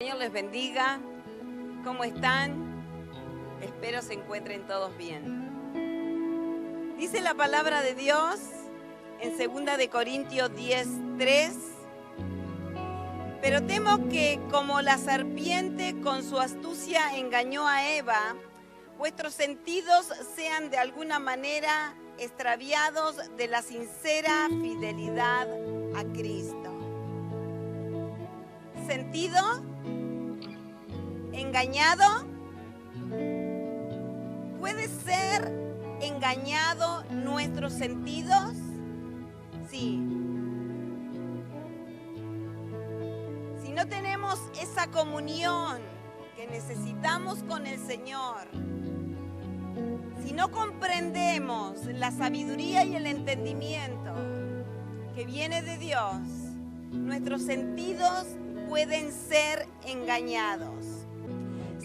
Señor les bendiga. ¿Cómo están? Espero se encuentren todos bien. Dice la palabra de Dios en 2 de Corintios 10:3. Pero temo que como la serpiente con su astucia engañó a Eva, vuestros sentidos sean de alguna manera extraviados de la sincera fidelidad a Cristo. ¿Sentido? ¿Engañado? ¿Puede ser engañado nuestros sentidos? Sí. Si no tenemos esa comunión que necesitamos con el Señor, si no comprendemos la sabiduría y el entendimiento que viene de Dios, nuestros sentidos pueden ser engañados.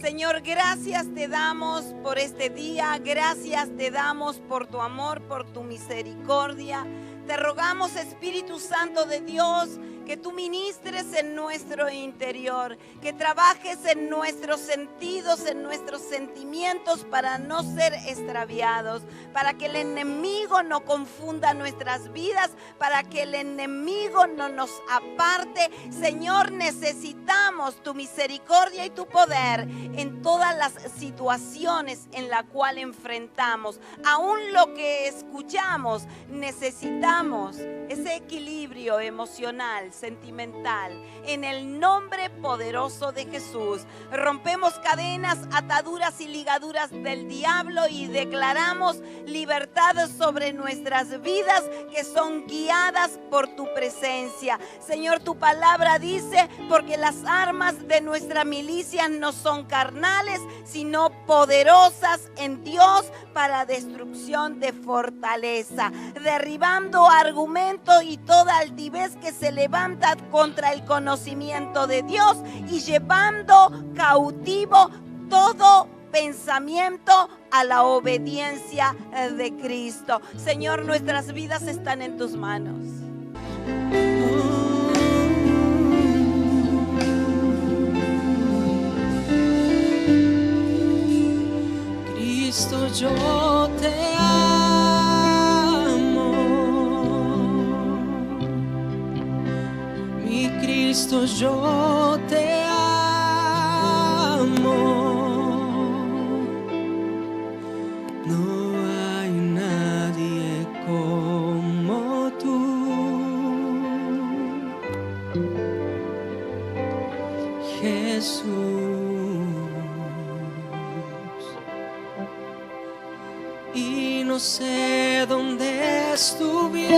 Señor, gracias te damos por este día, gracias te damos por tu amor, por tu misericordia. Te rogamos, Espíritu Santo de Dios, que tú ministres en nuestro interior, que trabajes en nuestros sentidos, en nuestros sentimientos para no ser extraviados, para que el enemigo no confunda nuestras vidas, para que el enemigo no nos aparte. Señor, necesitamos tu misericordia y tu poder en todas las situaciones en las cuales enfrentamos. Aún lo que escuchamos, necesitamos ese equilibrio emocional, sentimental. En el nombre poderoso de Jesús, rompemos cadenas, ataduras y ligaduras del diablo y declaramos libertad sobre nuestras vidas que son guiadas por tu presencia. Señor, tu palabra dice, porque las armas de nuestra milicia no son carnales, sino poderosas en Dios para destrucción de fortaleza, derribando argumentos y toda altivez que se levanta contra el conocimiento de Dios y llevando cautivo todo pensamiento a la obediencia de Cristo. Señor, nuestras vidas están en tus manos. Cristo, yo te amo, mi Cristo, yo te amo. No hay nadie como tú, Jesús. Y no sé dónde estuviera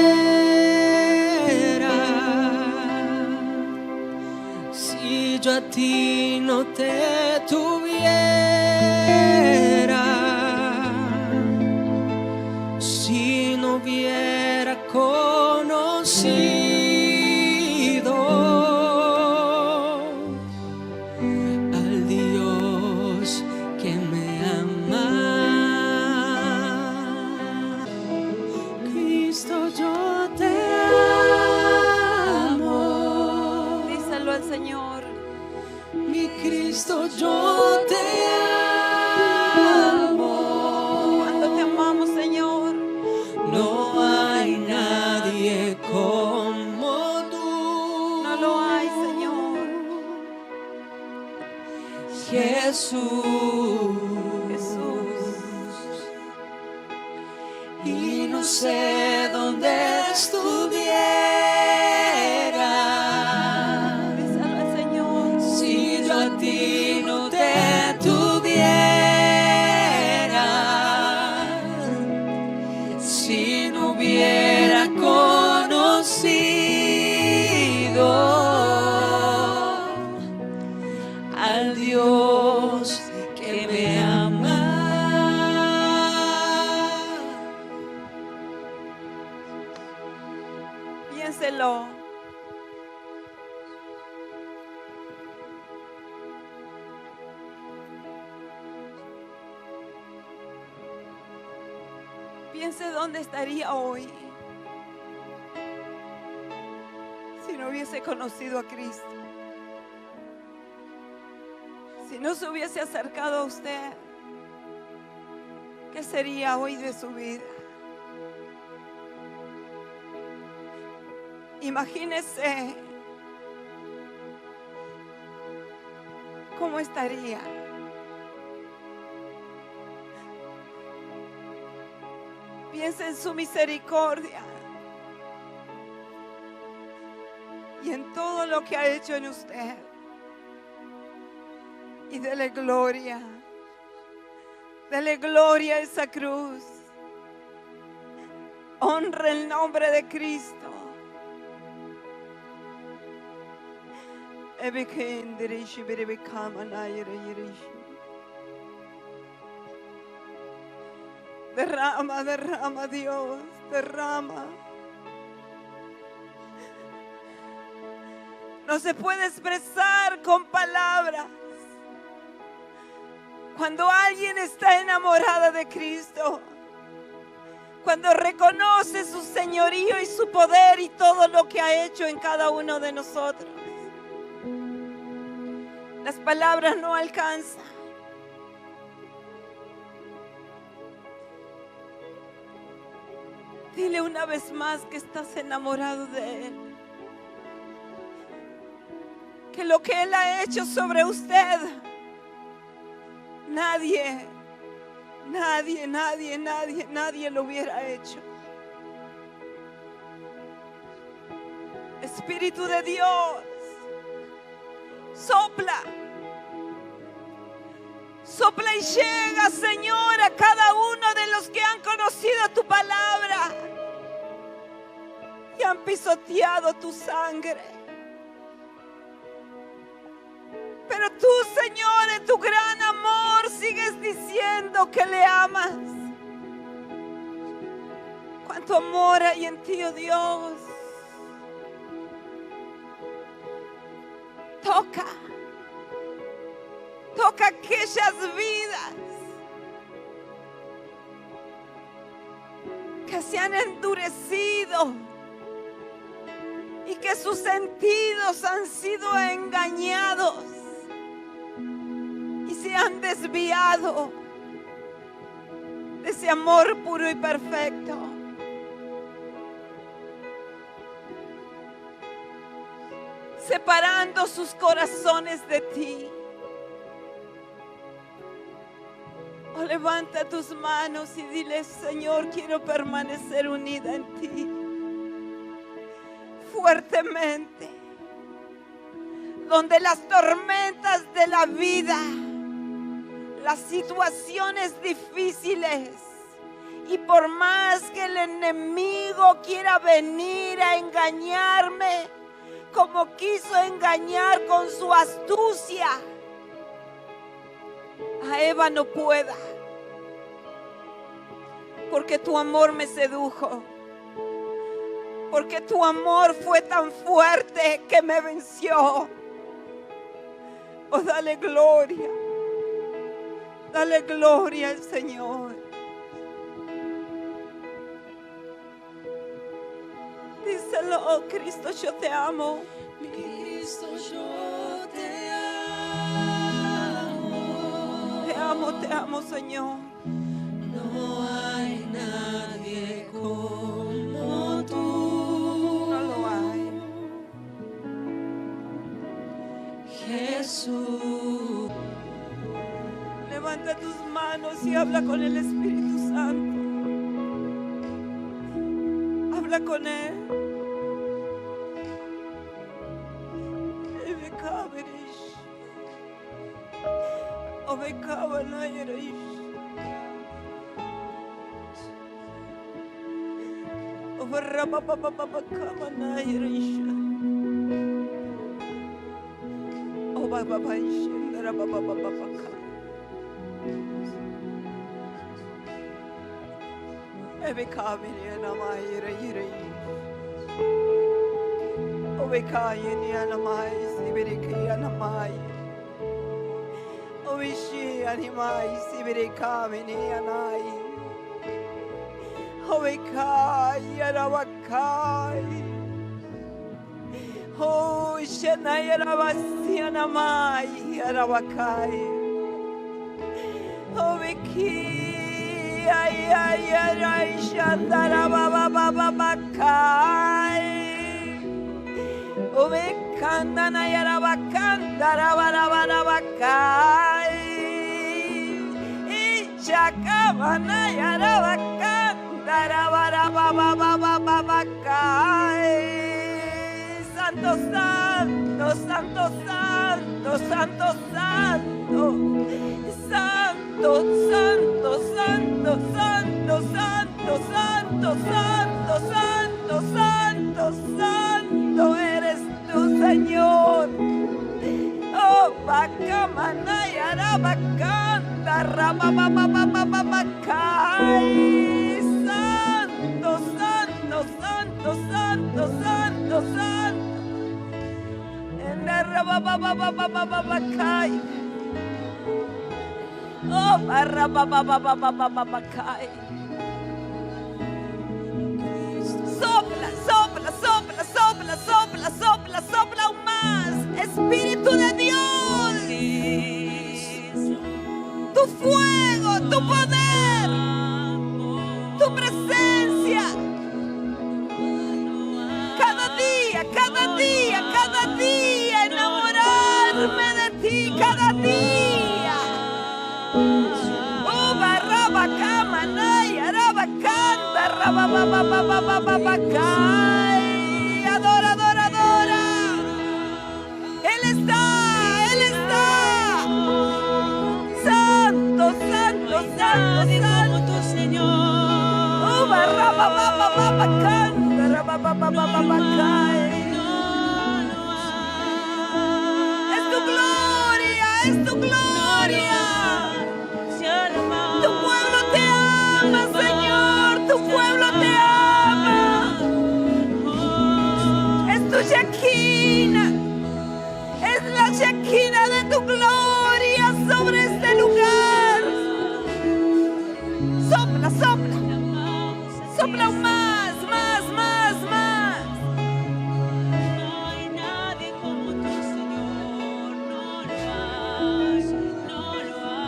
si yo a ti no te tuviera, si no hubiera conocido al Dios que me ama. Cristo, yo te amo. Díselo al Señor. Mi Cristo, yo te amo. Cuánto te amamos, Señor. No hay nadie como tú. No lo hay, Señor. Jesús. Y no sé dónde estuviera, Díselo al Señor. si yo a ti no te tuviera, si no hubiera conocido al Dios que me ama. Piénselo. Piense dónde estaría hoy si no hubiese conocido a Cristo. Si no se hubiese acercado a usted, ¿qué sería hoy de su vida? Imagínese cómo estaría. Piensa en su misericordia y en todo lo que ha hecho en usted. Y dele gloria a esa cruz. Honra el nombre de Cristo. Derrama, derrama, Dios, derrama. No se puede expresar con palabras. Cuando alguien está enamorada de Cristo, cuando reconoce su señorío y su poder y todo lo que ha hecho en cada uno de nosotros, las palabras no alcanzan. Dile una vez más que estás enamorado de Él, que lo que Él ha hecho sobre usted, nadie lo hubiera hecho. Espíritu de Dios, sopla y llega, Señor, a cada uno de los que han conocido tu palabra y han pisoteado tu sangre. Pero tú, Señor, en tu gran amor sigues diciendo que le amas. Cuánto amor hay en ti, oh Dios. Toca aquellas vidas que se han endurecido y que sus sentidos han sido engañados y se han desviado de ese amor puro y perfecto. Separando sus corazones de ti. Oh, levanta tus manos y dile: Señor, quiero permanecer unida en ti fuertemente. Donde las tormentas de la vida, las situaciones difíciles, y por más que el enemigo quiera venir a engañarme, como quiso engañar con su astucia, a Eva no pueda, porque tu amor me sedujo, porque tu amor fue tan fuerte que me venció. Oh, dale gloria al Señor. Díselo: oh Cristo, yo te amo. Cristo, yo te amo. Te amo, Señor. No hay nadie como tú. No lo hay. Jesús. Levanta tus manos y habla con el Espíritu Santo. Habla con Él. Oh, Shanayarabasia Namai Arabakai. Ubiki, ay, ay, ay, ay, Shandara, baba, baba, bakai. Ubikandana, yara, bakandara, bara, bara, bakai. Ichakabana, yara, bakandara, bara, baba, baba, baba, bakai. Santo, santo, santo, santo, santo, santo. Santo, santo, santo, santo, santo, santo, santo, santo, santo, santo eres tú, Señor. Oh, Bacamanaya, Rabacanda, Rababababababacay. Santo, santo, santo, santo, santo, santo. En la Rababababababacay. Oh, barrababababababakai. Sopla, sopla, sopla, sopla, sopla, sopla, sopla aún más. Espíritu de Dios. Tu fuego, tu poder, tu presencia. Cada día, cada día, cada día enamorarme de ti, cada día. Oh, barrabacamanaya, rabacanda, rabababababababacay. Adora, adora, adora. Él está, Él está. Santo, santo, santo, santo tu Señor. Oh, barrabababababacanda, rabababababacay. Es tu gloria, es tu gloria. Tu pueblo te ama, Señor, tu pueblo te ama. Es tu Shekinah, es la Shekinah de tu gloria sobre este lugar. Sopla, sopla, sopla aún más, más, más, más. No hay nadie como tu Señor, no lo hay, no lo hay.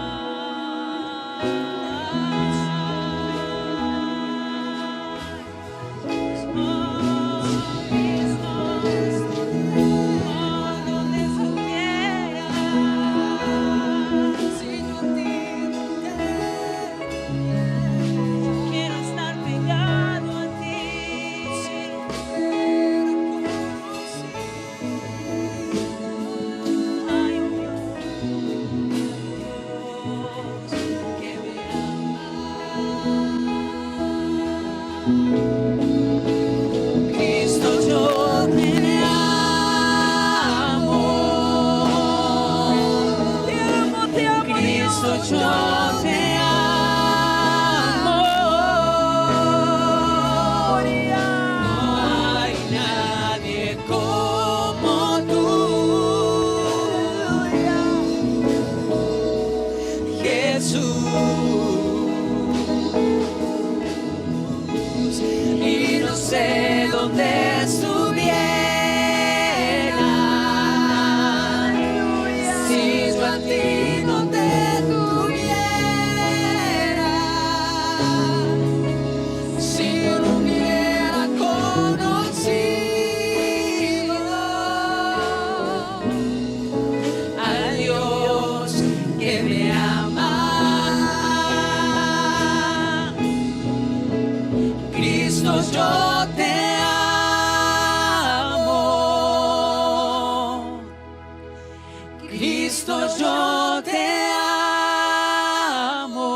Quiero estar pegado a ti. Hay un Dios que me ama. Cristo, yo te amo. Te amo, Cristo, Dios. yo te amo. Gloria. No hay nadie como tú, Jesús. Y no sé dónde estuviera si yo a ti no te tuviera, si yo no hubiera conocido al Dios que me ama. Cristo, yo te amo. Cristo, yo te amo.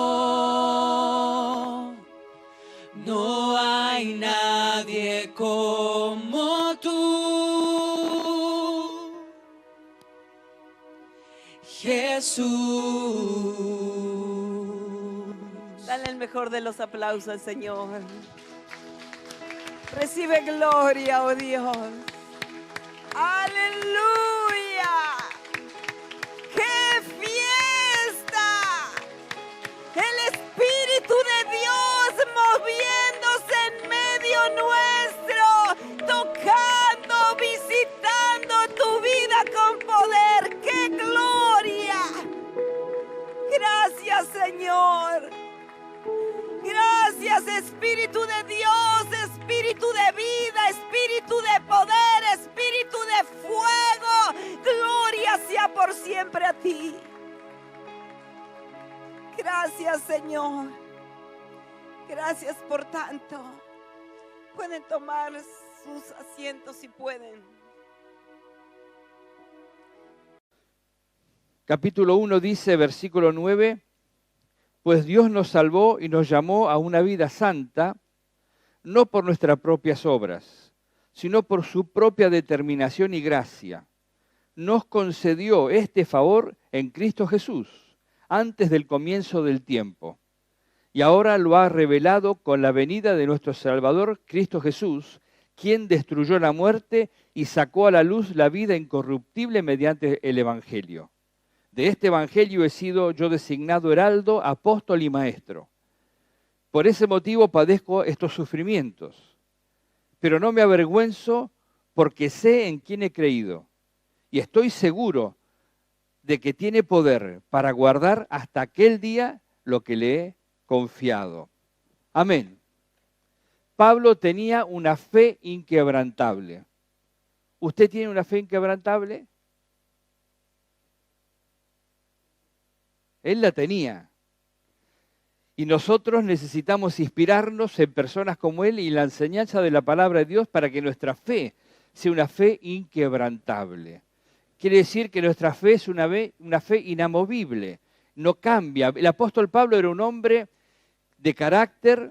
No hay nadie como tú, Jesús. Dale el mejor de los aplausos al Señor. Recibe gloria, oh Dios. Aleluya. ¡Qué fiesta! El Espíritu de Dios moviéndose en medio nuestro, tocando, visitando tu vida con poder. ¡Qué gloria! Gracias, Señor. Gracias, Espíritu de Dios, Espíritu de vida, Espíritu de poder, Espíritu de fuego. Gloria sea por siempre a ti. Gracias, Señor. Gracias por tanto. Pueden tomar sus asientos si pueden. Capítulo 1 dice, versículo 9, pues Dios nos salvó y nos llamó a una vida santa, no por nuestras propias obras, sino por su propia determinación y gracia. Nos concedió este favor en Cristo Jesús, antes del comienzo del tiempo. Y ahora lo ha revelado con la venida de nuestro Salvador, Cristo Jesús, quien destruyó la muerte y sacó a la luz la vida incorruptible mediante el Evangelio. De este Evangelio he sido yo designado heraldo, apóstol y maestro. Por ese motivo padezco estos sufrimientos. Pero no me avergüenzo porque sé en quién he creído. Y estoy seguro de que tiene poder para guardar hasta aquel día lo que le he confiado. Amén. Pablo tenía una fe inquebrantable. ¿Usted tiene una fe inquebrantable? Él la tenía. Y nosotros necesitamos inspirarnos en personas como él y la enseñanza de la palabra de Dios para que nuestra fe sea una fe inquebrantable. Quiere decir que nuestra fe es una fe inamovible, no cambia. El apóstol Pablo era un hombre de carácter,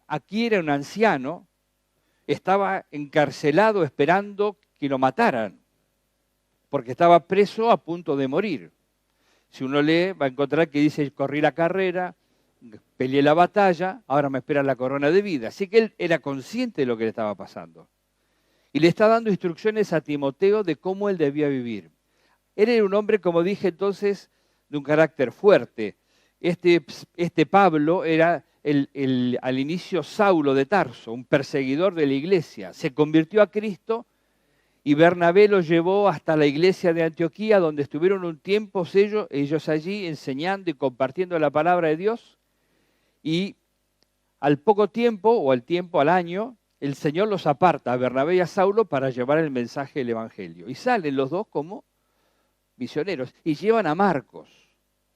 aquí era un anciano, estaba encarcelado esperando que lo mataran, porque estaba preso a punto de morir. Si uno lee, va a encontrar que dice, corrí la carrera, peleé la batalla, ahora me espera la corona de vida. Así que él era consciente de lo que le estaba pasando. Y le está dando instrucciones a Timoteo de cómo él debía vivir. Él era un hombre, como dije entonces, de un carácter fuerte. Este Pablo era al inicio Saulo de Tarso, un perseguidor de la iglesia. Se convirtió a Cristo y Bernabé lo llevó hasta la iglesia de Antioquía, donde estuvieron un tiempo ellos allí enseñando y compartiendo la palabra de Dios. Y al poco tiempo, o al año, el Señor los aparta a Bernabé y a Saulo para llevar el mensaje del Evangelio. Y salen los dos como misioneros y llevan a Marcos,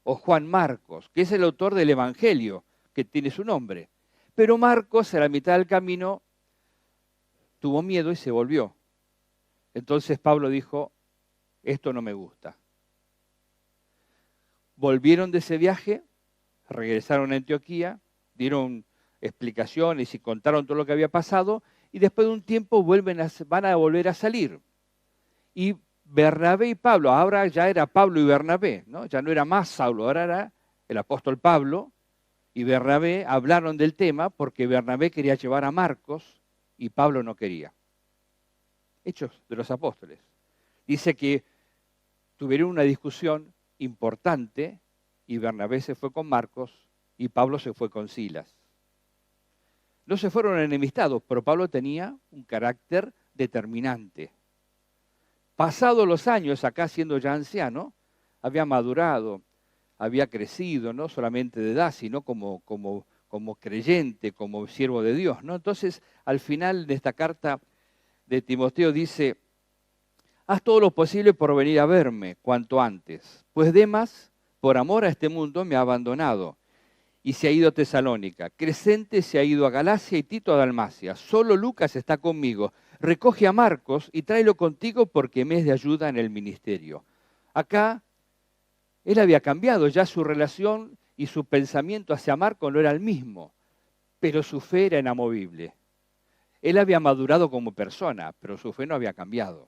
o Juan Marcos, que es el autor del Evangelio, que tiene su nombre. Pero Marcos, a la mitad del camino, tuvo miedo y se volvió. Entonces Pablo dijo, esto no me gusta. Volvieron de ese viaje, regresaron a Antioquía, dieron explicaciones y contaron todo lo que había pasado, y después de un tiempo van a volver a salir. Y Bernabé y Pablo, ahora ya era Pablo y Bernabé, ¿no? Ya no era más Saulo, ahora era el apóstol Pablo, y Bernabé hablaron del tema porque Bernabé quería llevar a Marcos y Pablo no quería. Hechos de los Apóstoles. Dice que tuvieron una discusión importante y Bernabé se fue con Marcos y Pablo se fue con Silas. No se fueron enemistados, pero Pablo tenía un carácter determinante. Pasados los años, acá siendo ya anciano, había madurado, había crecido, no solamente de edad, sino como creyente, como siervo de Dios, ¿no? Entonces, al final de esta carta de Timoteo dice, haz todo lo posible por venir a verme cuanto antes, pues Demas, por amor a este mundo, me ha abandonado y se ha ido a Tesalónica. Crescente se ha ido a Galacia y Tito a Dalmacia. Solo Lucas está conmigo. Recoge a Marcos y tráelo contigo porque me es de ayuda en el ministerio. Acá, él había cambiado, ya su relación y su pensamiento hacia Marcos no era el mismo, pero su fe era inamovible. Él había madurado como persona, pero su fe no había cambiado.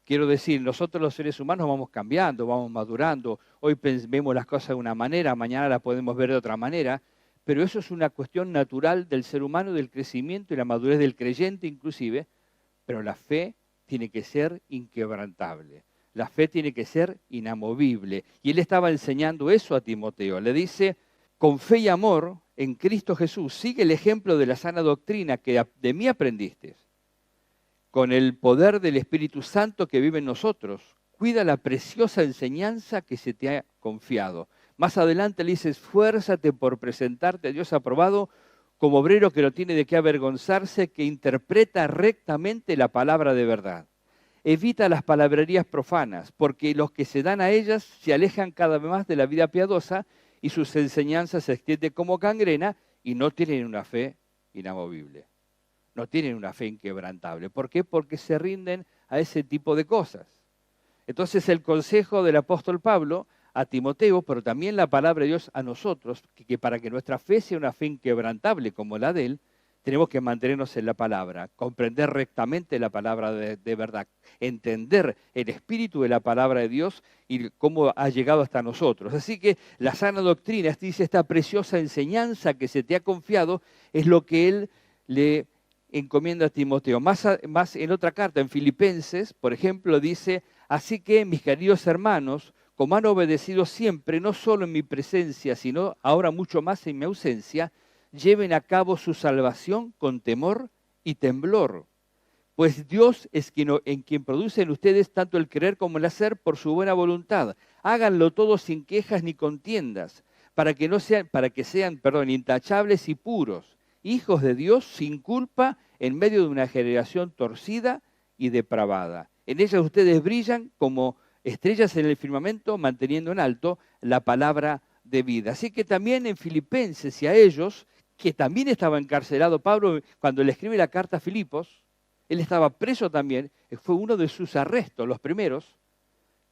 Quiero decir, nosotros los seres humanos vamos cambiando, vamos madurando. Hoy vemos las cosas de una manera, mañana las podemos ver de otra manera, pero eso es una cuestión natural del ser humano, del crecimiento y la madurez del creyente inclusive, pero la fe tiene que ser inquebrantable. La fe tiene que ser inamovible. Y él estaba enseñando eso a Timoteo. Le dice, con fe y amor en Cristo Jesús, sigue el ejemplo de la sana doctrina que de mí aprendiste. Con el poder del Espíritu Santo que vive en nosotros, cuida la preciosa enseñanza que se te ha confiado. Más adelante le dice, esfuérzate por presentarte a Dios aprobado como obrero que no tiene de qué avergonzarse, que interpreta rectamente la palabra de verdad. Evita las palabrerías profanas, porque los que se dan a ellas se alejan cada vez más de la vida piadosa y sus enseñanzas se extienden como gangrena y no tienen una fe inamovible. No tienen una fe inquebrantable. ¿Por qué? Porque se rinden a ese tipo de cosas. Entonces el consejo del apóstol Pablo a Timoteo, pero también la palabra de Dios a nosotros, que para que nuestra fe sea una fe inquebrantable como la de él, tenemos que mantenernos en la palabra, comprender rectamente la palabra de verdad, entender el espíritu de la palabra de Dios y cómo ha llegado hasta nosotros. Así que la sana doctrina, dice, esta preciosa enseñanza que se te ha confiado, es lo que él le encomienda a Timoteo. Más en otra carta, en Filipenses, por ejemplo, dice, así que, mis queridos hermanos, como han obedecido siempre, no solo en mi presencia, sino ahora mucho más en mi ausencia, lleven a cabo su salvación con temor y temblor. Pues Dios es en quien producen ustedes tanto el querer como el hacer por su buena voluntad. Háganlo todo sin quejas ni contiendas, para que sean intachables y puros, hijos de Dios sin culpa en medio de una generación torcida y depravada. En ella ustedes brillan como estrellas en el firmamento, manteniendo en alto la palabra de vida. Así que también en Filipenses y a ellos, que también estaba encarcelado, Pablo, cuando le escribe la carta a Filipos, él estaba preso también, fue uno de sus arrestos, los primeros,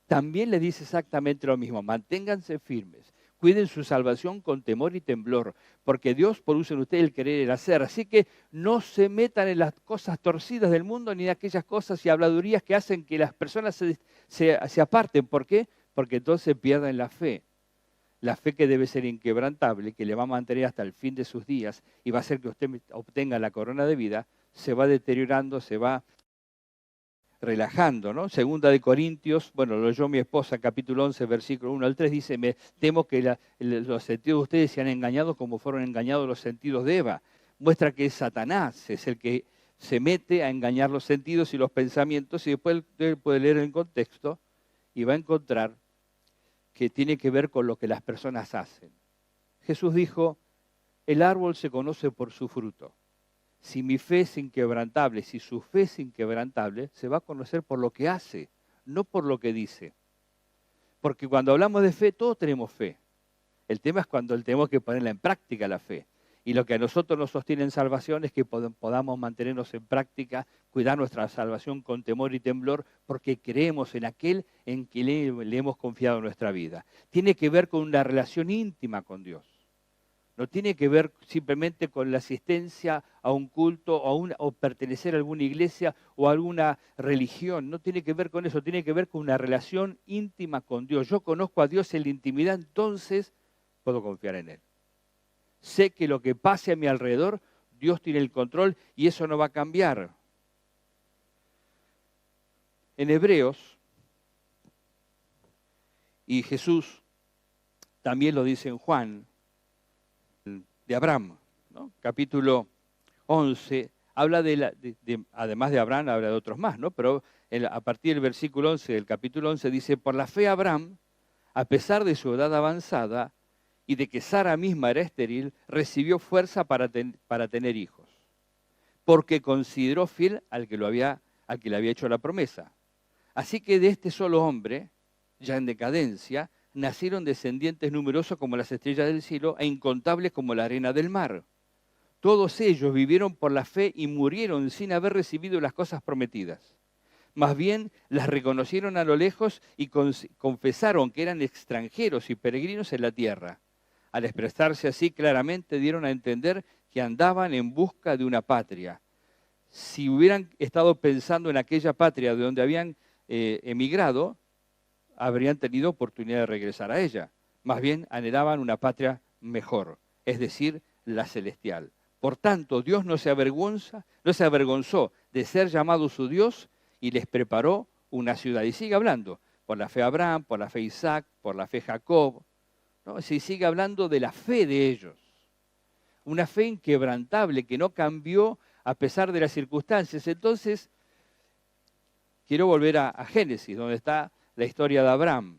también le dice exactamente lo mismo, manténganse firmes, cuiden su salvación con temor y temblor, porque Dios produce en ustedes el querer y el hacer. Así que no se metan en las cosas torcidas del mundo ni en aquellas cosas y habladurías que hacen que las personas se aparten. ¿Por qué? Porque entonces pierden la fe que debe ser inquebrantable, que le va a mantener hasta el fin de sus días y va a hacer que usted obtenga la corona de vida, se va deteriorando, se va relajando, ¿no? Segunda de Corintios, bueno, lo leyó mi esposa, capítulo 11, versículo 1 al 3, dice, me temo que los sentidos de ustedes sean engañados como fueron engañados los sentidos de Eva. Muestra que es Satanás, es el que se mete a engañar los sentidos y los pensamientos, y después él puede leer el contexto y va a encontrar que tiene que ver con lo que las personas hacen. Jesús dijo, el árbol se conoce por su fruto. Si mi fe es inquebrantable, si su fe es inquebrantable, se va a conocer por lo que hace, no por lo que dice. Porque cuando hablamos de fe, todos tenemos fe. El tema es cuando tenemos que ponerla en práctica la fe. Y lo que a nosotros nos sostiene en salvación es que podamos mantenernos en práctica, cuidar nuestra salvación con temor y temblor, porque creemos en aquel en que le hemos confiado nuestra vida. Tiene que ver con una relación íntima con Dios. No tiene que ver simplemente con la asistencia a un culto o pertenecer a alguna iglesia o a alguna religión. No tiene que ver con eso, tiene que ver con una relación íntima con Dios. Yo conozco a Dios en la intimidad, entonces puedo confiar en Él. Sé que lo que pase a mi alrededor, Dios tiene el control y eso no va a cambiar. En Hebreos, y Jesús también lo dice en Juan, de Abraham, ¿no? Capítulo 11, habla además de Abraham, habla de otros más, ¿no? Pero a partir del versículo 11 del capítulo 11 dice, por la fe Abraham, a pesar de su edad avanzada y de que Sara misma era estéril, recibió fuerza para tener hijos, porque consideró fiel al que le había hecho la promesa. Así que de este solo hombre, ya en decadencia, nacieron descendientes numerosos como las estrellas del cielo e incontables como la arena del mar. Todos ellos vivieron por la fe y murieron sin haber recibido las cosas prometidas. Más bien las reconocieron a lo lejos y confesaron que eran extranjeros y peregrinos en la tierra. Al expresarse así claramente dieron a entender que andaban en busca de una patria. Si hubieran estado pensando en aquella patria de donde habían emigrado, habrían tenido oportunidad de regresar a ella. Más bien anhelaban una patria mejor, es decir, la celestial. Por tanto, Dios no se avergonzó de ser llamado su Dios y les preparó una ciudad. Y sigue hablando, por la fe Abraham, por la fe Isaac, por la fe Jacob, ¿no? Se sigue hablando de la fe de ellos. Una fe inquebrantable que no cambió a pesar de las circunstancias. Entonces, quiero volver a Génesis, donde está la historia de Abraham.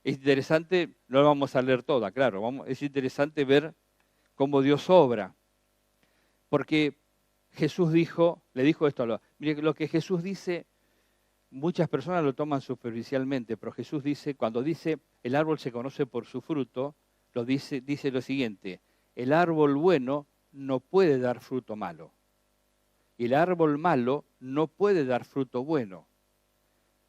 Es interesante, no la vamos a leer toda, claro, es interesante ver cómo Dios obra. Porque Jesús le dijo esto, mire, lo que Jesús dice, muchas personas lo toman superficialmente, pero Jesús dice, cuando dice el árbol se conoce por su fruto, dice lo siguiente: el árbol bueno no puede dar fruto malo, y el árbol malo no puede dar fruto bueno.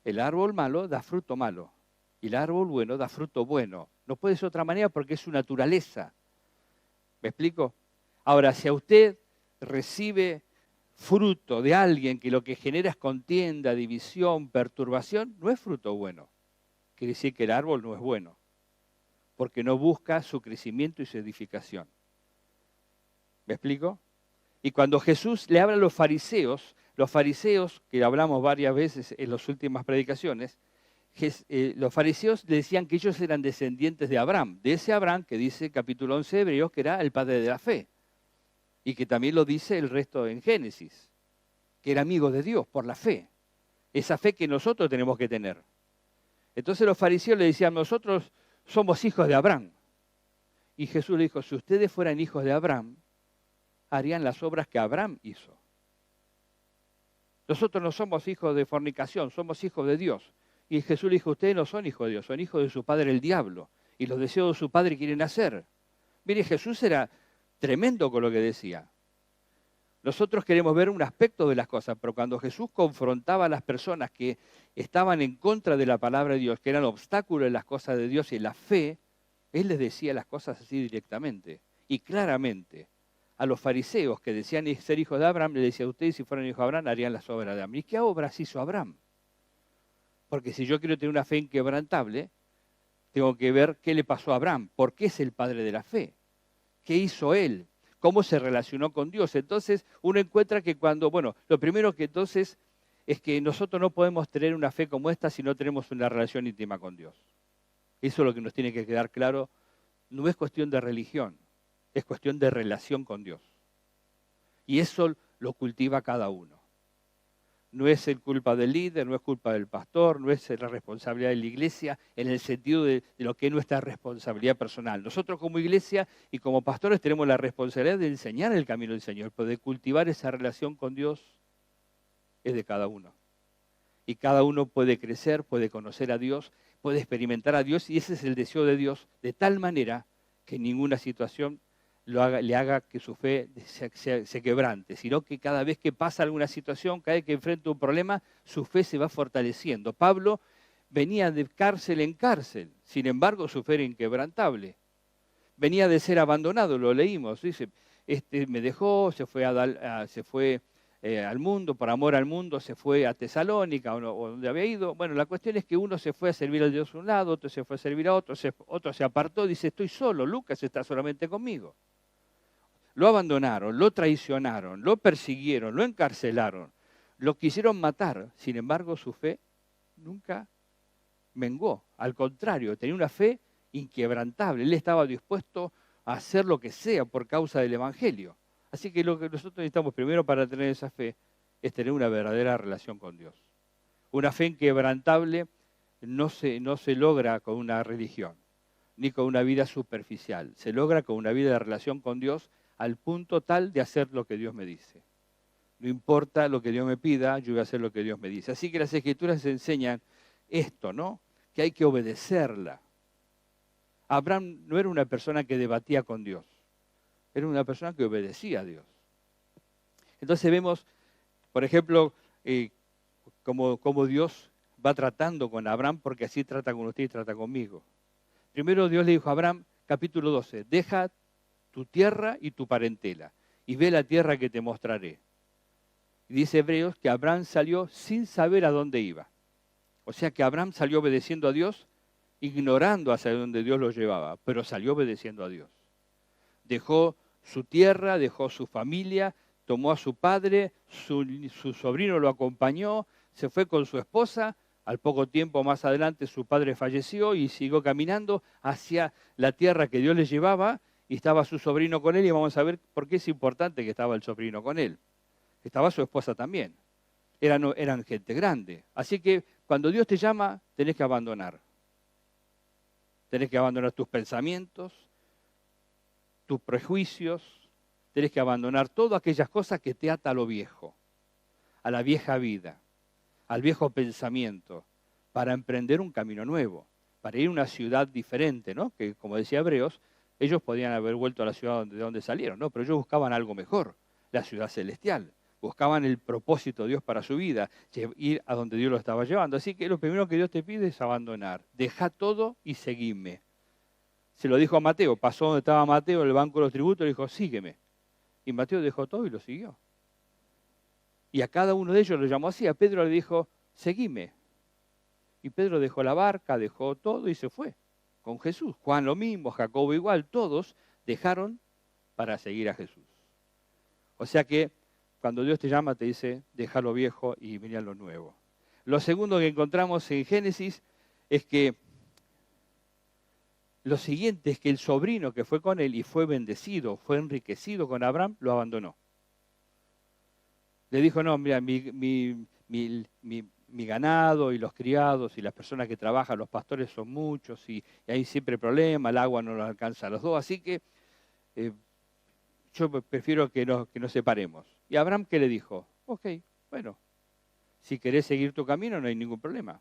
El árbol malo da fruto malo, y el árbol bueno da fruto bueno. No puede ser de otra manera porque es su naturaleza. ¿Me explico? Ahora, si a usted recibe fruto de alguien que lo que genera es contienda, división, perturbación, no es fruto bueno. Quiere decir que el árbol no es bueno, porque no busca su crecimiento y su edificación. ¿Me explico? Y cuando Jesús le habla a los fariseos, que hablamos varias veces en las últimas predicaciones, los fariseos le decían que ellos eran descendientes de Abraham, de ese Abraham que dice capítulo 11 de Hebreos que era el padre de la fe, y que también lo dice el resto en Génesis, que era amigo de Dios por la fe, esa fe que nosotros tenemos que tener. Entonces los fariseos le decían, nosotros somos hijos de Abraham. Y Jesús le dijo, si ustedes fueran hijos de Abraham, harían las obras que Abraham hizo. Nosotros no somos hijos de fornicación, somos hijos de Dios. Y Jesús le dijo, ustedes no son hijos de Dios, son hijos de su padre el diablo. Y los deseos de su padre quieren hacer. Mire, Jesús era tremendo con lo que decía. Nosotros queremos ver un aspecto de las cosas, pero cuando Jesús confrontaba a las personas que estaban en contra de la palabra de Dios, que eran obstáculos en las cosas de Dios y en la fe, Él les decía las cosas así directamente y claramente. A los fariseos que decían ser hijos de Abraham, les decía, ustedes si fueran hijos de Abraham harían las obras de Abraham. ¿Y qué obras hizo Abraham? Porque si yo quiero tener una fe inquebrantable, tengo que ver qué le pasó a Abraham, por qué es el padre de la fe, qué hizo él, cómo se relacionó con Dios. Entonces uno encuentra que lo primero que entonces es que nosotros no podemos tener una fe como esta si no tenemos una relación íntima con Dios. Eso es lo que nos tiene que quedar claro. No es cuestión de religión, es cuestión de relación con Dios. Y eso lo cultiva cada uno. No es culpa del líder, no es culpa del pastor, no es la responsabilidad de la iglesia en el sentido de lo que es nuestra responsabilidad personal. Nosotros como iglesia y como pastores tenemos la responsabilidad de enseñar el camino del Señor, pero de cultivar esa relación con Dios es de cada uno. Y cada uno puede crecer, puede conocer a Dios, puede experimentar a Dios, y ese es el deseo de Dios, de tal manera que ninguna situación le haga que su fe se quebrante, sino que cada vez que pasa alguna situación, cada vez que enfrenta un problema, su fe se va fortaleciendo. Pablo venía de cárcel en cárcel, sin embargo su fe era inquebrantable. Venía de ser abandonado, lo leímos, dice, me dejó, se fue al mundo, por amor al mundo, se fue a Tesalónica o donde había ido. Bueno, la cuestión es que uno se fue a servir a Dios a un lado, otro se fue a servir a otro, otro se apartó, dice, estoy solo, Lucas está solamente conmigo. Lo abandonaron, lo traicionaron, lo persiguieron, lo encarcelaron, lo quisieron matar. Sin embargo, su fe nunca menguó. Al contrario, tenía una fe inquebrantable. Él estaba dispuesto a hacer lo que sea por causa del Evangelio. Así que lo que nosotros necesitamos primero para tener esa fe es tener una verdadera relación con Dios. Una fe inquebrantable no se logra con una religión, ni con una vida superficial. Se logra con una vida de relación con Dios al punto tal de hacer lo que Dios me dice. No importa lo que Dios me pida, yo voy a hacer lo que Dios me dice. Así que las Escrituras enseñan esto, ¿no? Que hay que obedecerla. Abraham no era una persona que debatía con Dios. Era una persona que obedecía a Dios. Entonces vemos, por ejemplo, cómo Dios va tratando con Abraham, porque así trata con usted y trata conmigo. Primero Dios le dijo a Abraham, capítulo 12, deja tu tierra y tu parentela, y ve la tierra que te mostraré. Y dice Hebreos que Abraham salió sin saber a dónde iba. O sea que Abraham salió obedeciendo a Dios, ignorando hacia dónde Dios lo llevaba, pero salió obedeciendo a Dios. Dejó su tierra, dejó su familia, tomó a su padre, su sobrino lo acompañó, se fue con su esposa. Al poco tiempo más adelante su padre falleció y siguió caminando hacia la tierra que Dios le llevaba, y estaba su sobrino con él, y vamos a ver por qué es importante que estaba el sobrino con él. Estaba su esposa también. Eran gente grande. Así que cuando Dios te llama, tenés que abandonar. Tenés que abandonar tus pensamientos, tus prejuicios, tenés que abandonar todas aquellas cosas que te ata a lo viejo, a la vieja vida, al viejo pensamiento, para emprender un camino nuevo, para ir a una ciudad diferente, ¿no? Que, como decía Hebreos, ellos podían haber vuelto a la ciudad de donde salieron, ¿no? Pero ellos buscaban algo mejor, la ciudad celestial. Buscaban el propósito de Dios para su vida, ir a donde Dios lo estaba llevando. Así que lo primero que Dios te pide es abandonar. Deja todo y seguime. Se lo dijo a Mateo, pasó donde estaba Mateo en el banco de los tributos, le dijo, sígueme. Y Mateo dejó todo y lo siguió. Y a cada uno de ellos lo llamó así. A Pedro le dijo, seguime. Y Pedro dejó la barca, dejó todo y se fue con Jesús. Juan lo mismo, Jacobo igual, todos dejaron para seguir a Jesús. O sea que cuando Dios te llama te dice, deja lo viejo y vení a lo nuevo. Lo segundo que encontramos en Génesis es que lo siguiente es que el sobrino que fue con él y fue bendecido, fue enriquecido con Abraham, lo abandonó. Le dijo, no, mira, mi ganado y los criados y las personas que trabajan, los pastores son muchos y hay siempre problemas, el agua no nos alcanza a los dos, así que yo prefiero que nos separemos. ¿Y Abraham qué le dijo? Ok, bueno, si querés seguir tu camino no hay ningún problema.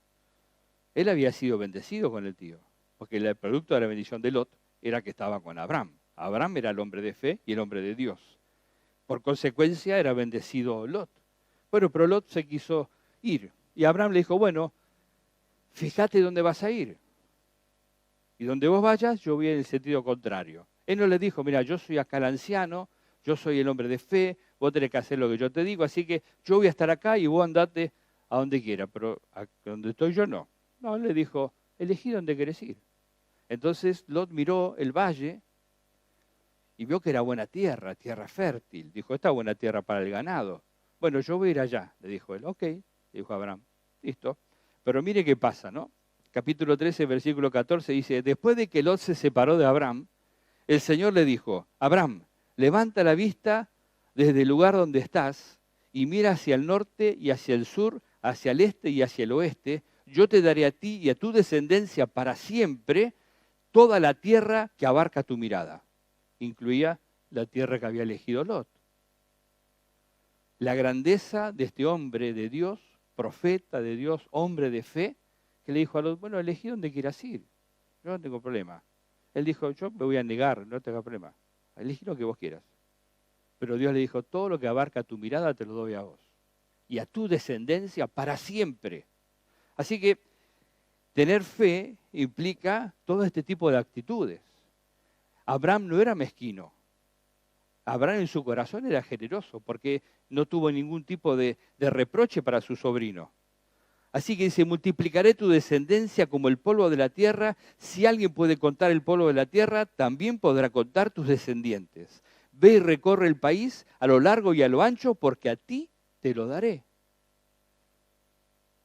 Él había sido bendecido con el tío, porque el producto de la bendición de Lot era que estaba con Abraham. Abraham era el hombre de fe y el hombre de Dios. Por consecuencia era bendecido Lot. Bueno, pero Lot se quiso ir. Y Abraham le dijo, bueno, fíjate dónde vas a ir. Y donde vos vayas, yo voy en el sentido contrario. Él no le dijo, mira, yo soy acá el anciano, yo soy el hombre de fe, vos tenés que hacer lo que yo te digo, así que yo voy a estar acá y vos andate a donde quiera, pero a donde estoy yo no. No, él le dijo, elegí dónde querés ir. Entonces Lot miró el valle y vio que era buena tierra, tierra fértil. Dijo, esta es buena tierra para el ganado. Bueno, yo voy a ir allá, le dijo él. Ok, le dijo Abraham, listo. Pero mire qué pasa, ¿no? Capítulo 13, versículo 14 dice, después de que Lot se separó de Abraham, el Señor le dijo, Abraham, levanta la vista desde el lugar donde estás y mira hacia el norte y hacia el sur, hacia el este y hacia el oeste. Yo te daré a ti y a tu descendencia para siempre toda la tierra que abarca tu mirada. Incluía la tierra que había elegido Lot. La grandeza de este hombre de Dios, profeta de Dios, hombre de fe, que le dijo a Lot, bueno, elegí donde quieras ir, yo no tengo problema. Él dijo, yo me voy a negar, no tengo problema, elegí lo que vos quieras. Pero Dios le dijo, todo lo que abarca tu mirada te lo doy a vos. Y a tu descendencia para siempre. Así que tener fe implica todo este tipo de actitudes. Abraham no era mezquino. Abraham en su corazón era generoso porque no tuvo ningún tipo de reproche para su sobrino. Así que dice, multiplicaré tu descendencia como el polvo de la tierra. Si alguien puede contar el polvo de la tierra, también podrá contar tus descendientes. Ve y recorre el país a lo largo y a lo ancho, porque a ti te lo daré.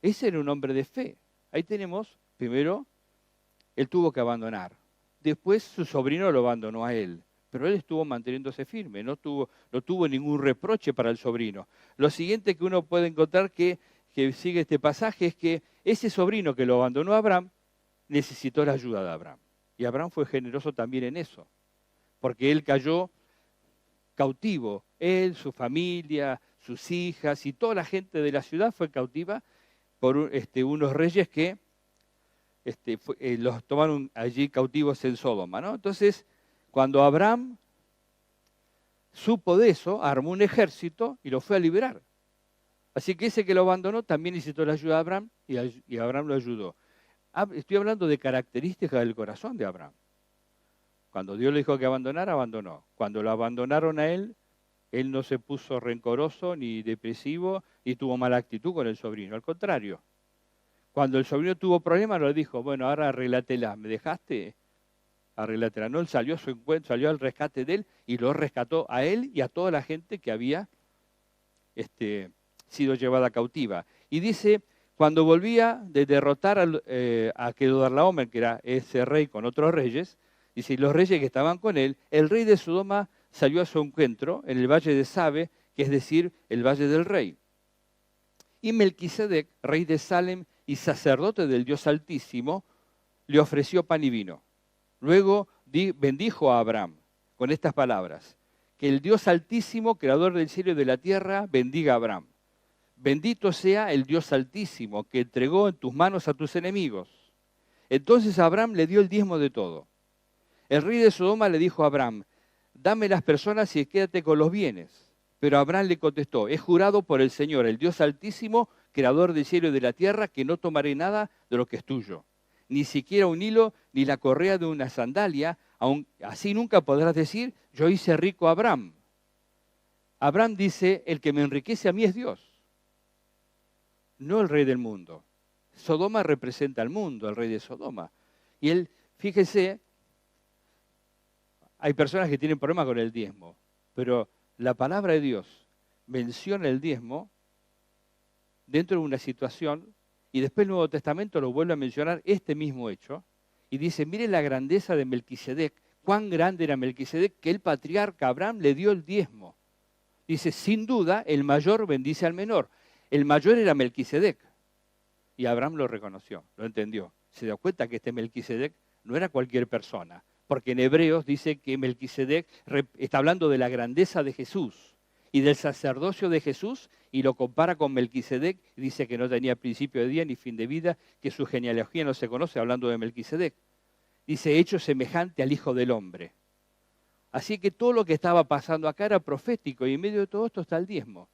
Ese era un hombre de fe. Ahí tenemos, primero, él tuvo que abandonar. Después su sobrino lo abandonó a él. Pero él estuvo manteniéndose firme, no tuvo ningún reproche para el sobrino. Lo siguiente que uno puede encontrar que sigue este pasaje es que ese sobrino que lo abandonó a Abraham necesitó la ayuda de Abraham. Y Abraham fue generoso también en eso, porque él cayó cautivo. Él, su familia, sus hijas y toda la gente de la ciudad fue cautiva por unos reyes que los tomaron allí cautivos en Sodoma, ¿no? Entonces, cuando Abraham supo de eso, armó un ejército y lo fue a liberar. Así que ese que lo abandonó también necesitó la ayuda de Abraham y Abraham lo ayudó. Estoy hablando de características del corazón de Abraham. Cuando Dios le dijo que abandonara, abandonó. Cuando lo abandonaron a él no se puso rencoroso ni depresivo ni tuvo mala actitud con el sobrino. Al contrario, cuando el sobrino tuvo problemas, le dijo, bueno, ahora arreglátela. ¿Me dejaste? Arreglátela. No, él salió a su encuentro, salió al rescate de él y lo rescató a él y a toda la gente que había sido llevada cautiva. Y dice, cuando volvía de derrotar a Kedorlaomer, que era ese rey con otros reyes, dice, y los reyes que estaban con él, el rey de Sodoma salió a su encuentro en el valle de Sabe, que es decir, el valle del rey. Y Melquisedec, rey de Salem y sacerdote del Dios Altísimo, le ofreció pan y vino. Luego bendijo a Abraham. con estas palabras: que el Dios Altísimo, creador del cielo y de la tierra, bendiga a Abraham. Bendito sea el Dios Altísimo, que entregó en tus manos a tus enemigos. Entonces Abraham le dio el diezmo de todo. El rey de Sodoma le dijo a Abraham: dame las personas y quédate con los bienes. Pero Abraham le contestó: he jurado por el Señor, el Dios Altísimo, creador del cielo y de la tierra, que no tomaré nada de lo que es tuyo, ni siquiera un hilo ni la correa de una sandalia, así nunca podrás decir: yo hice rico a Abraham. Abraham dice: el que me enriquece a mí es Dios, no el rey del mundo. Sodoma representa al mundo, el rey de Sodoma. Y él, fíjese, hay personas que tienen problemas con el diezmo, pero la palabra de Dios menciona el diezmo dentro de una situación, y después el Nuevo Testamento lo vuelve a mencionar este mismo hecho, y dice: miren la grandeza de Melquisedec, cuán grande era Melquisedec, que el patriarca Abraham le dio el diezmo. Dice: sin duda, el mayor bendice al menor. El mayor era Melquisedec, y Abraham lo reconoció, lo entendió. Se dio cuenta que este Melquisedec no era cualquier persona, porque en Hebreos dice que Melquisedec está hablando de la grandeza de Jesús y del sacerdocio de Jesús, y lo compara con Melquisedec, y dice que no tenía principio de día ni fin de vida, que su genealogía no se conoce, hablando de Melquisedec. Dice: hecho semejante al Hijo del Hombre. Así que todo lo que estaba pasando acá era profético, y en medio de todo esto está el diezmo,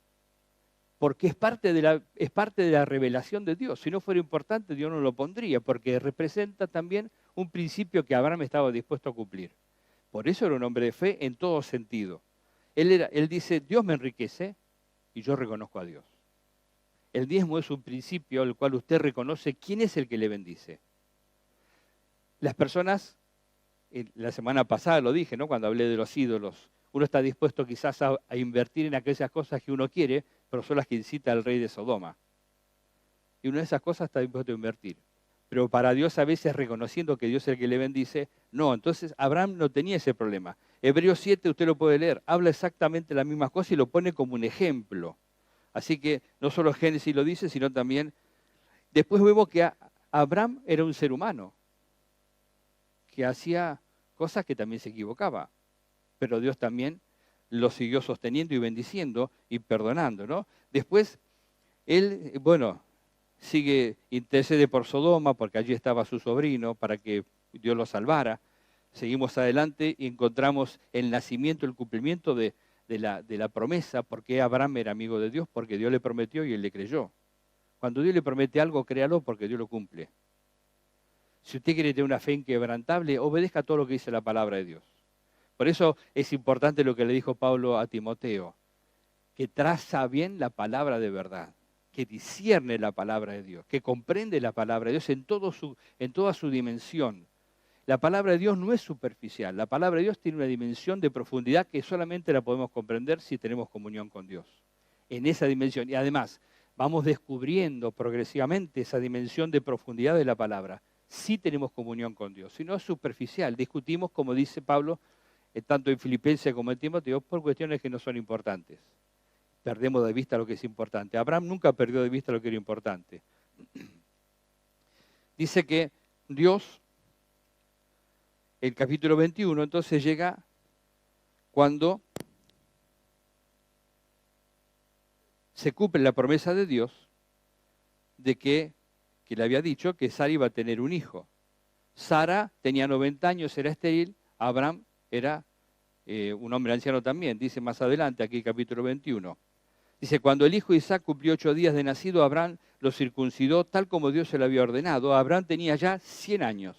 porque es parte de la revelación de Dios. Si no fuera importante, Dios no lo pondría, porque representa también un principio que Abraham estaba dispuesto a cumplir. Por eso era un hombre de fe en todo sentido. Él dice: Dios me enriquece y yo reconozco a Dios. El diezmo es un principio al cual usted reconoce quién es el que le bendice. Las personas, la semana pasada lo dije, ¿no?, cuando hablé de los ídolos, uno está dispuesto quizás a invertir en aquellas cosas que uno quiere, pero son las que incita al rey de Sodoma. Y una de esas cosas está dispuesto a invertir. Pero para Dios, a veces, reconociendo que Dios es el que le bendice, no. Entonces Abraham no tenía ese problema. Hebreos 7, usted lo puede leer, habla exactamente las mismas cosas y lo pone como un ejemplo. Así que no solo Génesis lo dice, sino también... Después vemos que Abraham era un ser humano, que hacía cosas que también se equivocaba, pero Dios también lo siguió sosteniendo y bendiciendo y perdonando, ¿no? Después, él, intercede por Sodoma, porque allí estaba su sobrino, para que Dios lo salvara. Seguimos adelante y encontramos el nacimiento, el cumplimiento de la promesa, porque Abraham era amigo de Dios, porque Dios le prometió y él le creyó. Cuando Dios le promete algo, créalo, porque Dios lo cumple. Si usted quiere tener una fe inquebrantable, obedezca todo lo que dice la palabra de Dios. Por eso es importante lo que le dijo Pablo a Timoteo, que traza bien la palabra de verdad, que discierne la palabra de Dios, que comprende la palabra de Dios en toda su dimensión. La palabra de Dios no es superficial, la palabra de Dios tiene una dimensión de profundidad que solamente la podemos comprender si tenemos comunión con Dios. En esa dimensión, y además vamos descubriendo progresivamente esa dimensión de profundidad de la palabra, si tenemos comunión con Dios. Si no es superficial, discutimos, como dice Pablo, tanto en Filipenses como en Timoteo, por cuestiones que no son importantes. Perdemos de vista lo que es importante. Abraham nunca perdió de vista lo que era importante. Dice que Dios, el capítulo 21, entonces llega cuando se cumple la promesa de Dios de que le había dicho que Sara iba a tener un hijo. Sara tenía 90 años, era estéril. Abraham era un hombre anciano también, dice más adelante, aquí capítulo 21. Dice: cuando el hijo Isaac cumplió 8 días de nacido, Abraham lo circuncidó tal como Dios se lo había ordenado. Abraham tenía ya 100 años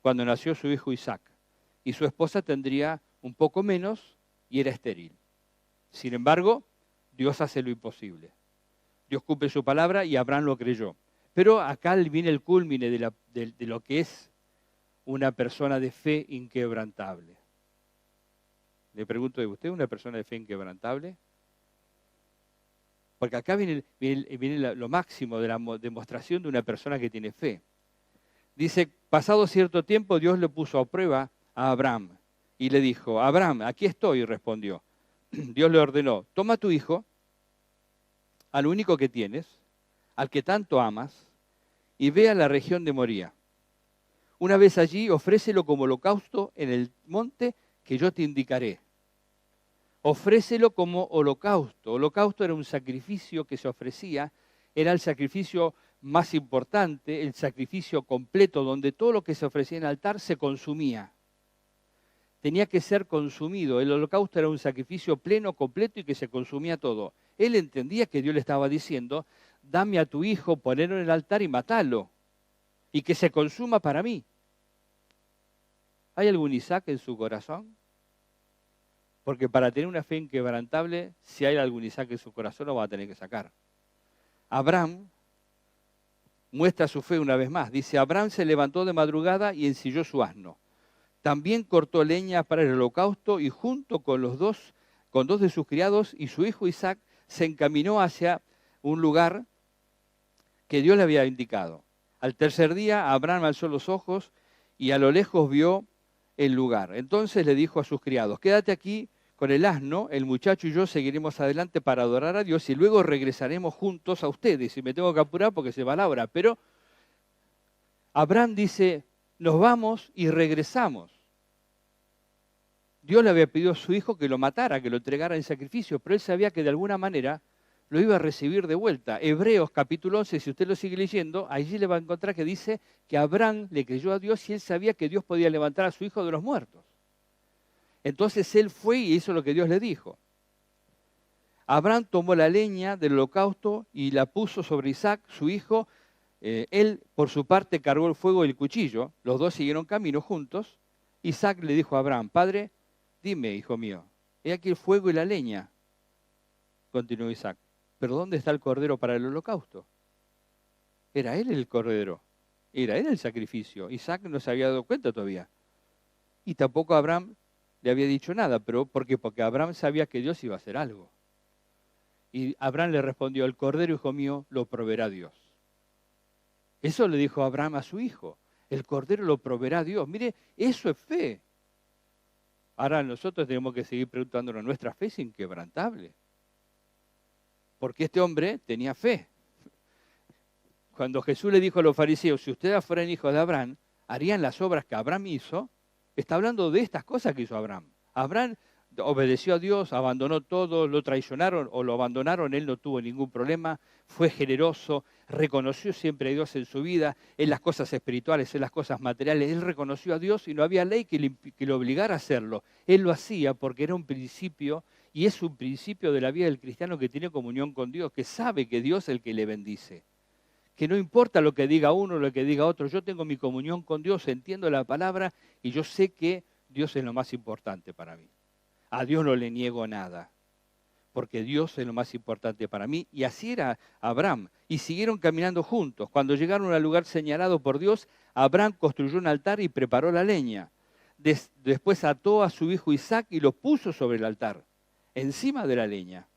cuando nació su hijo Isaac, y su esposa tendría un poco menos y era estéril. Sin embargo, Dios hace lo imposible. Dios cumple su palabra y Abraham lo creyó. Pero acá viene el cúlmine de lo que es una persona de fe inquebrantable. Le pregunto, ¿es usted una persona de fe inquebrantable? Porque acá viene lo máximo de la demostración de una persona que tiene fe. Dice: pasado cierto tiempo, Dios le puso a prueba a Abraham y le dijo: Abraham, aquí estoy, respondió. Dios le ordenó: toma a tu hijo, al único que tienes, al que tanto amas, y ve a la región de Moría. Una vez allí, ofrécelo como holocausto en el monte que yo te indicaré. Ofrécelo como holocausto. Holocausto era un sacrificio que se ofrecía, era el sacrificio más importante, el sacrificio completo, donde todo lo que se ofrecía en el altar se consumía. Tenía que ser consumido. El holocausto era un sacrificio pleno, completo y que se consumía todo. Él entendía que Dios le estaba diciendo, dame a tu hijo, ponelo en el altar y matalo, y que se consuma para mí. ¿Hay algún Isaac en su corazón? Porque para tener una fe inquebrantable, si hay algún Isaac en su corazón, lo va a tener que sacar. Abraham muestra su fe una vez más. Dice, Abraham se levantó de madrugada y ensilló su asno. También cortó leña para el holocausto y junto con dos de sus criados y su hijo Isaac, se encaminó hacia un lugar que Dios le había indicado. Al tercer día, Abraham alzó los ojos y a lo lejos vio el lugar. Entonces le dijo a sus criados, quédate aquí con el asno, el muchacho y yo seguiremos adelante para adorar a Dios y luego regresaremos juntos a ustedes. Y me tengo que apurar porque se va la hora. Pero Abraham dice, nos vamos y regresamos. Dios le había pedido a su hijo que lo matara, que lo entregara en sacrificio, pero él sabía que de alguna manera lo iba a recibir de vuelta. Hebreos capítulo 11, si usted lo sigue leyendo, allí le va a encontrar que dice que Abraham le creyó a Dios y él sabía que Dios podía levantar a su hijo de los muertos. Entonces él fue y hizo lo que Dios le dijo. Abraham tomó la leña del holocausto y la puso sobre Isaac, su hijo. Él, por su parte, cargó el fuego y el cuchillo. Los dos siguieron camino juntos. Isaac le dijo a Abraham, Padre, dime, hijo mío, he aquí el fuego y la leña. Continuó Isaac, pero ¿dónde está el cordero para el holocausto? Era él el cordero, era él el sacrificio. Isaac no se había dado cuenta todavía. Y tampoco Abraham le había dicho nada, pero ¿por qué? Porque Abraham sabía que Dios iba a hacer algo. Y Abraham le respondió, el cordero, hijo mío, lo proveerá Dios. Eso le dijo Abraham a su hijo, el cordero lo proveerá Dios. Mire, eso es fe. Ahora nosotros tenemos que seguir preguntándonos, ¿nuestra fe es inquebrantable? Porque este hombre tenía fe. Cuando Jesús le dijo a los fariseos, si ustedes fueran hijos de Abraham, harían las obras que Abraham hizo, está hablando de estas cosas que hizo Abraham. Abraham obedeció a Dios, abandonó todo, lo traicionaron o lo abandonaron, él no tuvo ningún problema, fue generoso, reconoció siempre a Dios en su vida, en las cosas espirituales, en las cosas materiales, él reconoció a Dios y no había ley que le obligara a hacerlo. Él lo hacía porque era un principio y es un principio de la vida del cristiano que tiene comunión con Dios, que sabe que Dios es el que le bendice. Que no importa lo que diga uno o lo que diga otro, yo tengo mi comunión con Dios, entiendo la palabra y yo sé que Dios es lo más importante para mí. A Dios no le niego nada, porque Dios es lo más importante para mí. Y así era Abraham. Y siguieron caminando juntos. Cuando llegaron al lugar señalado por Dios, Abraham construyó un altar y preparó la leña. Después ató a su hijo Isaac y lo puso sobre el altar, encima de la leña.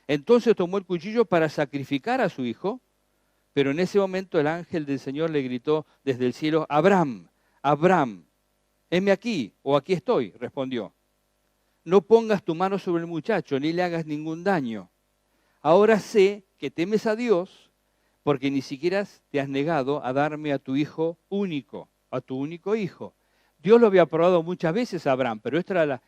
Entonces tomó el cuchillo para sacrificar a su hijo, pero en ese momento el ángel del Señor le gritó desde el cielo, Abraham, Abraham, heme aquí, o aquí estoy, respondió. No pongas tu mano sobre el muchacho, ni le hagas ningún daño. Ahora sé que temes a Dios, porque ni siquiera te has negado a darme a tu hijo único, a tu único hijo. Dios lo había probado muchas veces a Abraham, pero esta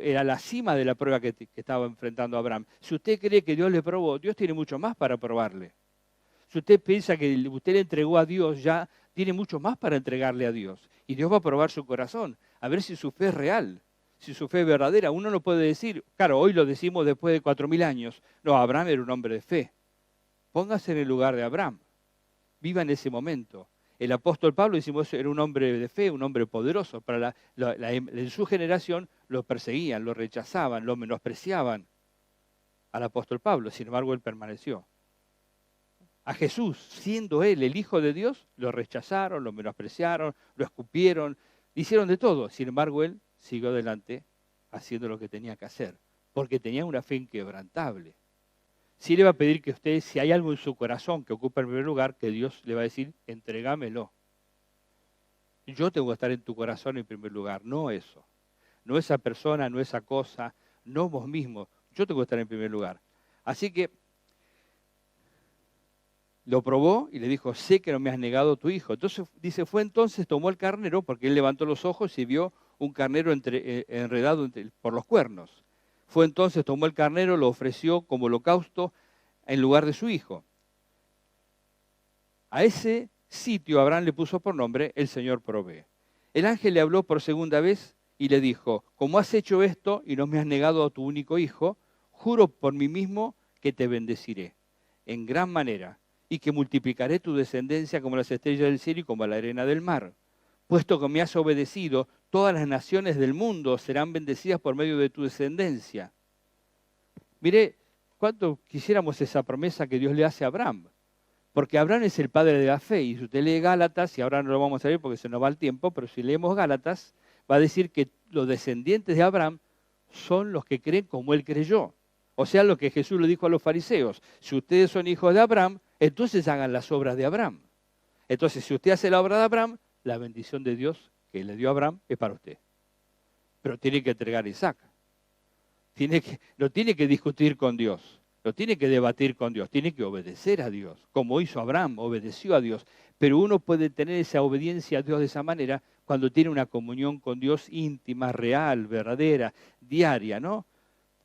era la cima de la prueba que estaba enfrentando Abraham. Si usted cree que Dios le probó, Dios tiene mucho más para probarle. Si usted piensa que usted le entregó a Dios, ya tiene mucho más para entregarle a Dios. Y Dios va a probar su corazón, a ver si su fe es real. Si su fe es verdadera, uno no puede decir, claro, hoy lo decimos después de 4000 años. No, Abraham era un hombre de fe. Póngase en el lugar de Abraham. Viva en ese momento. El apóstol Pablo, decimos, era un hombre de fe, un hombre poderoso. En su generación lo perseguían, lo rechazaban, lo menospreciaban al apóstol Pablo. Sin embargo, él permaneció. A Jesús, siendo él el Hijo de Dios, lo rechazaron, lo menospreciaron, lo escupieron, hicieron de todo. Sin embargo, él siguió adelante haciendo lo que tenía que hacer, porque tenía una fe inquebrantable. Sí le va a pedir que usted, si hay algo en su corazón que ocupa el primer lugar, que Dios le va a decir, entrégamelo. Yo tengo que estar en tu corazón en primer lugar, no eso. No esa persona, no esa cosa, no vos mismo. Yo tengo que estar en primer lugar. Así que lo probó y le dijo, sé que no me has negado tu hijo. Entonces dice, tomó el carnero, porque él levantó los ojos y vio un carnero enredado por los cuernos. Fue entonces, tomó el carnero, lo ofreció como holocausto en lugar de su hijo. A ese sitio Abraham le puso por nombre, el Señor provee. El ángel le habló por segunda vez y le dijo, como has hecho esto y no me has negado a tu único hijo, juro por mí mismo que te bendeciré en gran manera y que multiplicaré tu descendencia como las estrellas del cielo y como la arena del mar. Puesto que me has obedecido, todas las naciones del mundo serán bendecidas por medio de tu descendencia. Mire, cuánto quisiéramos esa promesa que Dios le hace a Abraham. Porque Abraham es el padre de la fe. Y si usted lee Gálatas, y ahora no lo vamos a leer porque se nos va el tiempo, pero si leemos Gálatas, va a decir que los descendientes de Abraham son los que creen como él creyó. O sea, lo que Jesús le dijo a los fariseos. Si ustedes son hijos de Abraham, entonces hagan las obras de Abraham. Entonces, si usted hace la obra de Abraham, la bendición de Dios que le dio a Abraham es para usted. Pero tiene que entregar a Isaac. No tiene que discutir con Dios. No tiene que debatir con Dios. Tiene que obedecer a Dios. Como hizo Abraham, obedeció a Dios. Pero uno puede tener esa obediencia a Dios de esa manera cuando tiene una comunión con Dios íntima, real, verdadera, diaria, ¿no?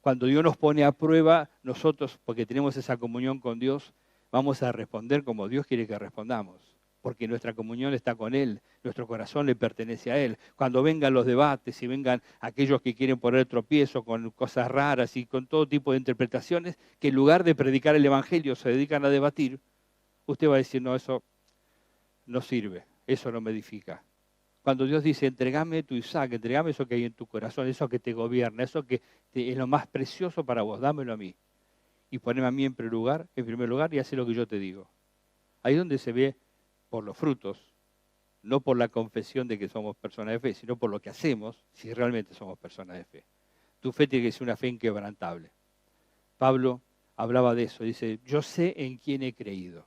Cuando Dios nos pone a prueba, nosotros, porque tenemos esa comunión con Dios, vamos a responder como Dios quiere que respondamos. Porque nuestra comunión está con Él, nuestro corazón le pertenece a Él. Cuando vengan los debates y vengan aquellos que quieren poner tropiezo con cosas raras y con todo tipo de interpretaciones, que en lugar de predicar el Evangelio se dedican a debatir, usted va a decir, no, eso no sirve, eso no me edifica. Cuando Dios dice, entregame tu Isaac, entregame eso que hay en tu corazón, eso que te gobierna, eso que es lo más precioso para vos, dámelo a mí. Y poneme a mí en primer lugar y hace lo que yo te digo. Ahí es donde se ve por los frutos, no por la confesión de que somos personas de fe, sino por lo que hacemos si realmente somos personas de fe. Tu fe tiene que ser una fe inquebrantable. Pablo hablaba de eso, dice, yo sé en quién he creído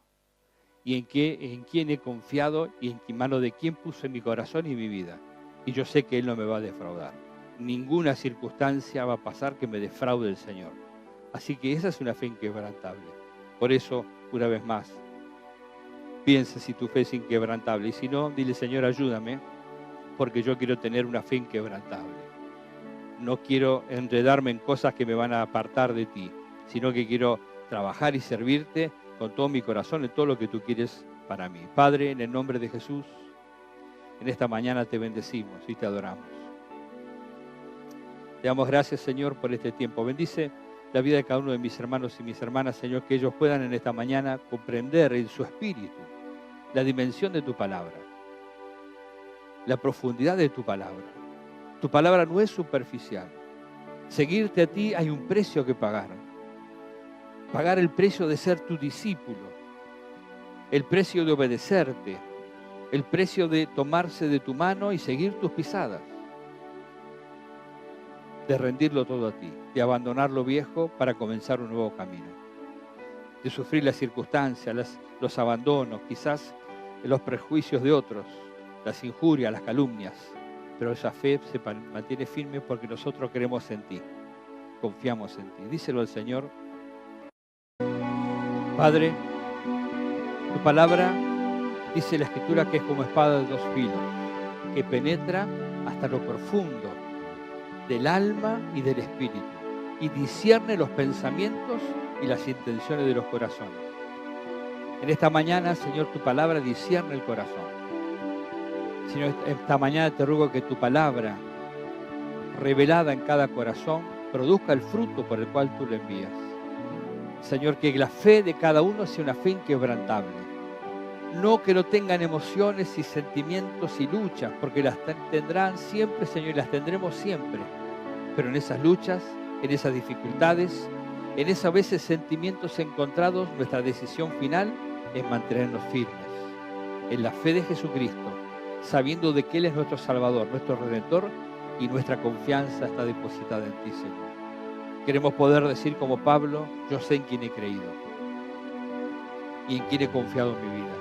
y en quién he confiado y en mano de quién puse mi corazón y mi vida. Y yo sé que Él no me va a defraudar. Ninguna circunstancia va a pasar que me defraude el Señor. Así que esa es una fe inquebrantable. Por eso, una vez más, piensa si tu fe es inquebrantable. Y si no, dile, Señor, ayúdame, porque yo quiero tener una fe inquebrantable. No quiero enredarme en cosas que me van a apartar de ti, sino que quiero trabajar y servirte con todo mi corazón en todo lo que tú quieres para mí. Padre, en el nombre de Jesús, en esta mañana te bendecimos y te adoramos. Te damos gracias, Señor, por este tiempo. Bendice la vida de cada uno de mis hermanos y mis hermanas, Señor, que ellos puedan en esta mañana comprender en su espíritu la dimensión de tu palabra, la profundidad de tu palabra. Tu palabra no es superficial. Seguirte a ti hay un precio que pagar. Pagar el precio de ser tu discípulo, el precio de obedecerte, el precio de tomarse de tu mano y seguir tus pisadas, de rendirlo todo a ti, de abandonar lo viejo para comenzar un nuevo camino, de sufrir las circunstancias, los abandonos, quizás los prejuicios de otros, las injurias, las calumnias, pero esa fe se mantiene firme porque nosotros creemos en ti, confiamos en ti. Díselo al Señor. Padre, tu palabra dice la Escritura que es como espada de dos filos, que penetra hasta lo profundo del alma y del espíritu y discierne los pensamientos y las intenciones de los corazones. En esta mañana, Señor, tu palabra discierne el corazón. Señor, esta mañana te ruego que tu palabra, revelada en cada corazón, produzca el fruto por el cual tú le envías. Señor, que la fe de cada uno sea una fe inquebrantable. No que no tengan emociones y sentimientos y luchas, porque las tendrán siempre, Señor, y las tendremos siempre. Pero en esas luchas, en esas dificultades, en esos a veces sentimientos encontrados, nuestra decisión final es mantenernos firmes en la fe de Jesucristo, sabiendo de que Él es nuestro Salvador, nuestro Redentor, y nuestra confianza está depositada en ti, Señor. Queremos poder decir como Pablo, yo sé en quién he creído y en quién he confiado en mi vida.